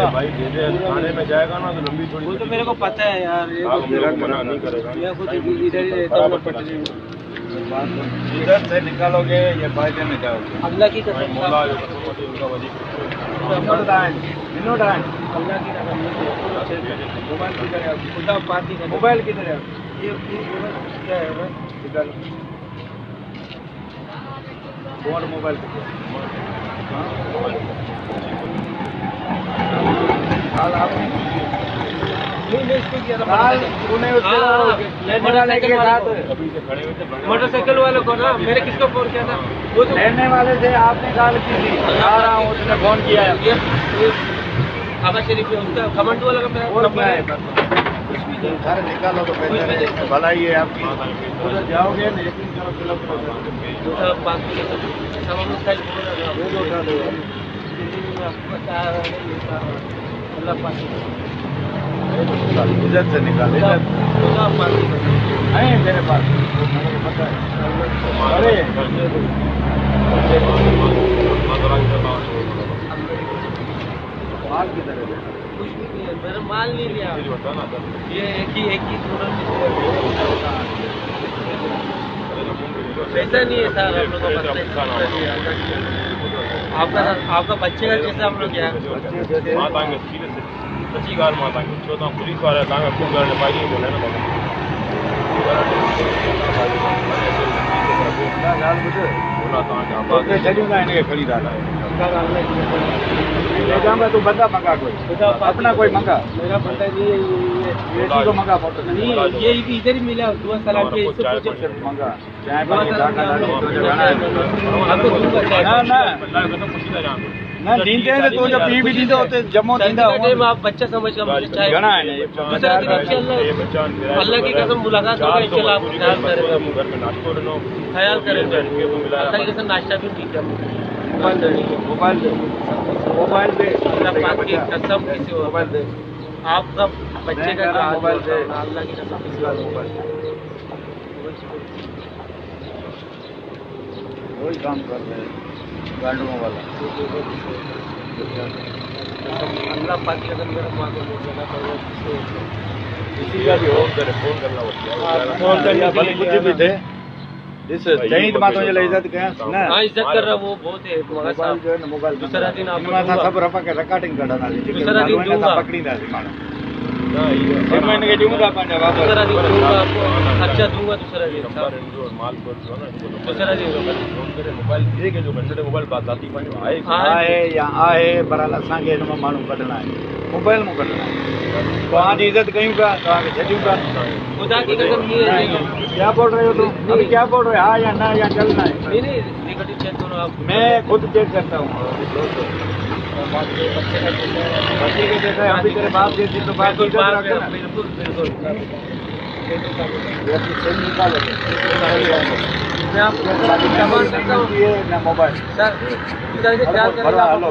भाई थाने में जाएगा ना तो लंबी थोड़ी। वो तो मेरे को पता है यार, ये मना नहीं करेगा। मैं खुद इधर ही रहता हूँ पटरी में। इधर से निकालोगे ये फायदे में जाओगे। अल्लाह की कसम, अल्लाह की कसम। मोबाइल किधर है? खुदा पाती है। मोबाइल किधर है? ये क्या है ना? निकालो कौन मोबाइल मोटरसाइकिल वाले को ना, मैंने किसको फोन किया था? वो तो लेने वाले थे, आपने कॉल की थी। आ रहा हूँ, उसने फोन किया है। खाबा शरीफ में उसका कमेंट वाला का नंबर है। घर निकालो तो भलाई है आपकी। उधर जाओगे इधर से निकाल, है मेरे पास, पता है। अरे माल किधर है? कुछ भी नहीं है, मेरा माल नहीं लिया। ये एक ही पैसा नहीं है सर, हम लोग आपका बच्चे का कैसे हम लोग क्या सच्ची गाल मातांगे 14 पुलिस वाले तांगे खूब करने पाई बोले ना बाबा चलूंगा इनके खरीदार ले जाऊंगा। तू बंदा मंगा कोई अपना, कोई मंगा। मेरा पता नहीं ये को मंगा फोटो नहीं, ये भी इधर ही मिला। दुआ सलाम के इससे पूछो मंगा ना दींदे हैं तो जब पी भी दींदे होते जम्मो दींदा टाइम आप बच्चा समझ कर मुझे चाहे गणा है दूसरा दिन इंशाल्लाह अल्लाह की कसम मुलाकात होगी इंशाल्लाह। आप ख्याल करेंगे, घर में नाश्ता लो, ख्याल करेंगे। अल्लाह की कसम नाश्ता भी ठीक है। मोबाइल दे अल्लाह पाक की कसम, किसी मोबाइल दे आपका बच्चे का मोबाइल दे अल्लाह की कसम किसी का मोबाइल वही काम कर रहे हैं गाड़ियों वाला। अल्लाह पाक की कसम मेरा मां को बोलना पड़ेगा किसी का भी हो करे फोन करना पड़ता है। फोन करना भले कुछ भी थे इस जैन बातों ये इज्जत के ना। हां इज्जत कर रहा वो बहुत है। मगर साहब जो है ना मोबाइल दूसरा दिन आप सब रफा के रिकॉर्डिंग करना दूसरा दिन दूंगा पकड़ी ना मानो ना ये मैंने के दूंगा पंजा बाबा दूसरा दिन दूंगा आपको खर्चा दूंगा। दूसरा दिन माल पर जो ना दूसरा दिन फोन करे मोबाइल दे के जो घंटे मोबाइल बात आती पंज आए या आए बराला सांगे इन मानू कढना है मोबाइल में कढना है। तो आज इज्जत कयूं का तो आगे छड्यूं का खुदा की कसम ये है। क्या बोल रहे हो तुम? अभी क्या बोल रहे हो? हाँ या ना या चलना है? नहीं नहीं रिकॉर्डिंग चेक करो आप। मैं खुद चेक करता हूँ। बच्चे के जैसे अभी तेरे बाप जैसी तो बात बिल्कुल मैं आपको सामान करता हूँ मोबाइल सर। ख्याल करें।